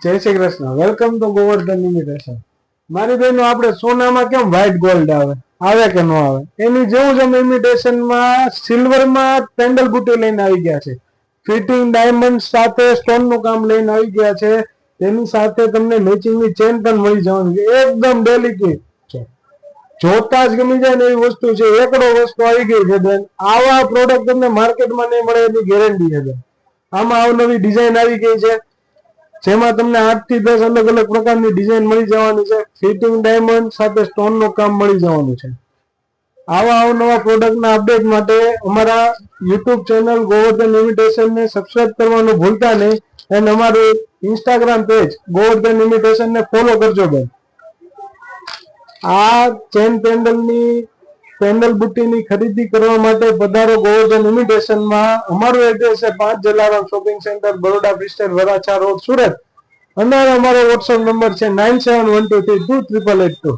જય Shri Krishna. Welcome to Govardhan imitation. મારી બહેનો, આપણે સોનામાં કેમ વ્હાઈટ ગોલ્ડ આવે કે ન આવે, એની જેવું જ અમે ઇમિટેશનમાં સિલ્વરમાં પેન્ડલ બુટી લઈને આવી ગયા છે. ફિટિંગ ડાયમંડ સાથે સ્ટોન નું કામ લઈને આવી ગયા છે. તેની સાથે તમને મેચિંગની ચેન પણ મળી જવાની છે. એકદમ ડેલિકેટ છે, જોતા જ ગમી જાય ને એવી વસ્તુ છે. એકડો વસ્તુ આવી ગઈ છે બેન. આવા પ્રોડક્ટ તમને માર્કેટમાં નહીં મળે એની ગેરંટી છે બેન. આમાં અવનવી ડિઝાઇન આવી ગઈ છે, જેમાં તમને 8 થી 10 અલગ અલગ પ્રકારની ડિઝાઇન મળી જવાની છે. ફિટિંગ ડાયમંડ સાથે સ્ટોન નું કામ મળી જવાનું છે. આવા અવનવા પ્રોડક્ટના અપડેટ માટે અમારા યુટ્યુબ ચેનલ ગોવર્ધન ઇમિટેશન ને સબસ્ક્રાઇબ કરવાનું ભૂલતા નહીં, અને અમારું ઇન્સ્ટાગ્રામ પેજ ગોવર્ધન ઇમિટેશન ને ફોલો કરજો બેન. આ ચેન પેન્ડલ બુટ્ટીની ખરીદી કરવા માટે પધારો ગોવર્ધન ઇમિટેશનમાં. અમારું એડ્રેસ છે 5 જલારામ શોપિંગ સેન્ટર, બરોડા બ્રિસ્ટેડ, વરાછા રોડ, સુરત. અને અમારો વોટ્સઅપ નંબર છે 9712328882.